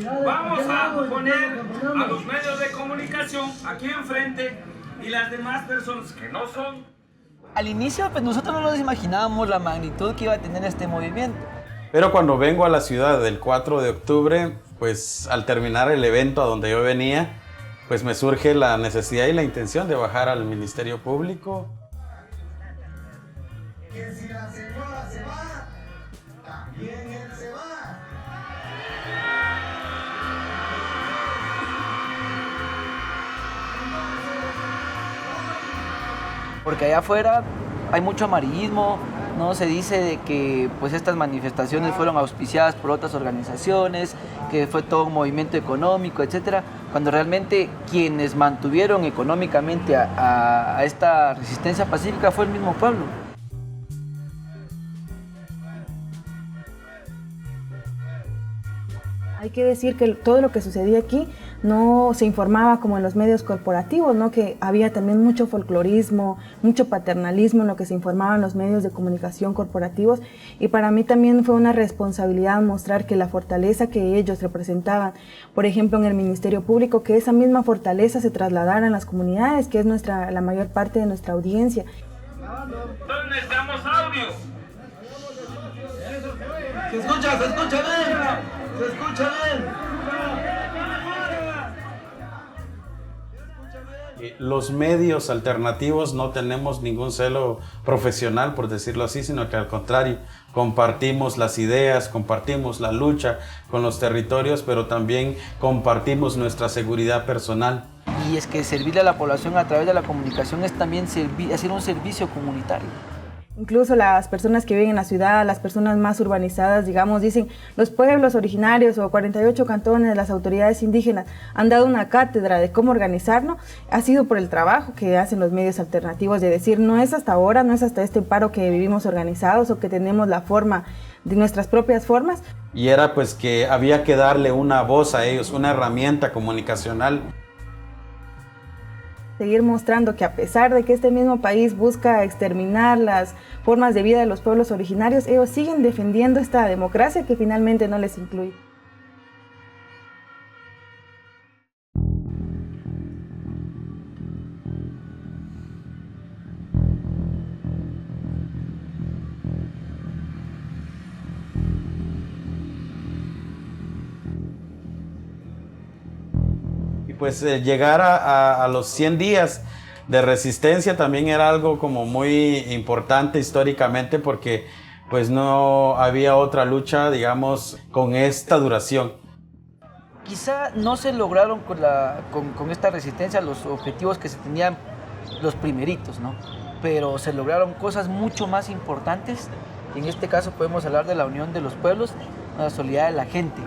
Vamos a poner a los medios de comunicación aquí enfrente y las demás personas que no son. Al inicio, pues nosotros no nos imaginábamos la magnitud que iba a tener este movimiento. Pero cuando vengo a la ciudad del 4 de octubre, pues al terminar el evento a donde yo venía, pues me surge la necesidad y la intención de bajar al Ministerio Público. Que si la señora se va, también él se va. Porque allá afuera hay mucho amarillismo, no se dice de que pues estas manifestaciones fueron auspiciadas por otras organizaciones, que fue todo un movimiento económico, etcétera, cuando realmente quienes mantuvieron económicamente a esta resistencia pacífica fue el mismo pueblo. Hay que decir que todo lo que sucedía aquí no se informaba como en los medios corporativos, ¿no? Que había también mucho folclorismo, mucho paternalismo en lo que se informaba en los medios de comunicación corporativos, y para mí también fue una responsabilidad mostrar que la fortaleza que ellos representaban, por ejemplo en el Ministerio Público, que esa misma fortaleza se trasladara en las comunidades, que es la mayor parte de nuestra audiencia. Entonces necesitamos audio. Se escucha bien. Se escucha bien. Los medios alternativos no tenemos ningún celo profesional, por decirlo así, sino que al contrario, compartimos las ideas, compartimos la lucha con los territorios, pero también compartimos nuestra seguridad personal. Y es que servirle a la población a través de la comunicación es también hacer un servicio comunitario. Incluso las personas que viven en la ciudad, las personas más urbanizadas, digamos, dicen los pueblos originarios o 48 cantones, las autoridades indígenas han dado una cátedra de cómo organizarnos. Ha sido por el trabajo que hacen los medios alternativos de decir no es hasta ahora, no es hasta este paro que vivimos organizados o que tenemos la forma de nuestras propias formas. Y era pues que había que darle una voz a ellos, una herramienta comunicacional. Seguir mostrando que a pesar de que este mismo país busca exterminar las formas de vida de los pueblos originarios, ellos siguen defendiendo esta democracia que finalmente no les incluye. Pues llegar a los 100 días de resistencia también era algo como muy importante históricamente, porque pues no había otra lucha, digamos, con esta duración. Quizá no se lograron con esta resistencia los objetivos que se tenían los primeritos, ¿no? Pero se lograron cosas mucho más importantes. En este caso podemos hablar de la unión de los pueblos, la solidaridad de la gente.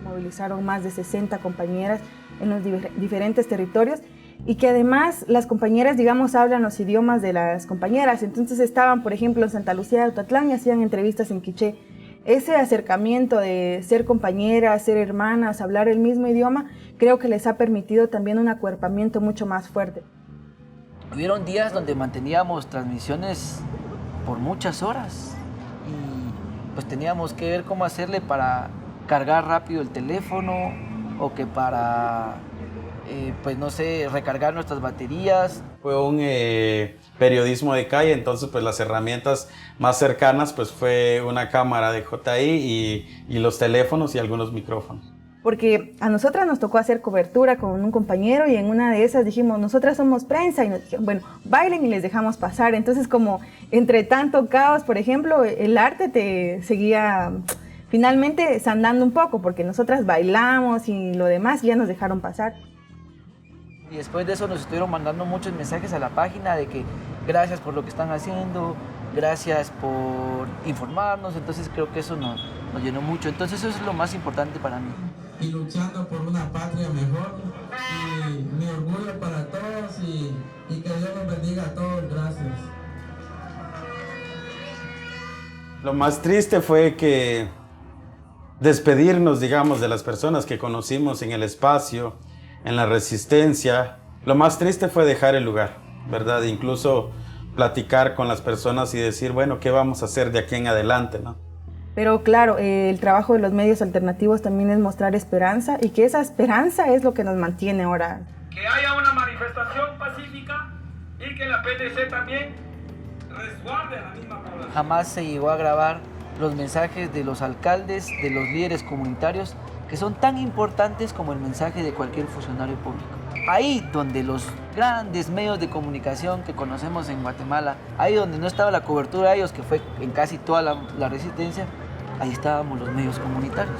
Movilizaron más de 60 compañeras en los diferentes territorios, y que además las compañeras, digamos, hablan los idiomas de las compañeras. Entonces estaban, por ejemplo, en Santa Lucía de Otatlán y hacían entrevistas en quiché. Ese acercamiento de ser compañeras, ser hermanas, hablar el mismo idioma, creo que les ha permitido también un acuerpamiento mucho más fuerte. Hubieron días donde manteníamos transmisiones por muchas horas y pues teníamos que ver cómo hacerle para cargar rápido el teléfono o que para, pues no sé, recargar nuestras baterías. Fue un periodismo de calle, entonces pues las herramientas más cercanas pues fue una cámara de JI y los teléfonos y algunos micrófonos. Porque a nosotras nos tocó hacer cobertura con un compañero y en una de esas dijimos, nosotras somos prensa, y nos dijeron, bueno, bailen y les dejamos pasar. Entonces como entre tanto caos, por ejemplo, el arte te seguía finalmente sandando un poco, porque nosotras bailamos y lo demás ya nos dejaron pasar. Y después de eso nos estuvieron mandando muchos mensajes a la página de que gracias por lo que están haciendo, gracias por informarnos. Entonces creo que eso nos llenó mucho. Entonces eso es lo más importante para mí. Y luchando por una patria mejor, y mi orgullo para todos, y que Dios los bendiga a todos. Gracias. Lo más triste fue que despedirnos, digamos, de las personas que conocimos en el espacio, en la resistencia. Lo más triste fue dejar el lugar, ¿verdad? Incluso platicar con las personas y decir, bueno, ¿qué vamos a hacer de aquí en adelante, no? Pero claro, el trabajo de los medios alternativos también es mostrar esperanza y que esa esperanza es lo que nos mantiene ahora. Que haya una manifestación pacífica y que la PDC también resguarde a la misma población. Jamás se llegó a grabar los mensajes de los alcaldes, de los líderes comunitarios, que son tan importantes como el mensaje de cualquier funcionario público. Ahí donde los grandes medios de comunicación que conocemos en Guatemala, ahí donde no estaba la cobertura de ellos, que fue en casi toda la resistencia, ahí estábamos los medios comunitarios.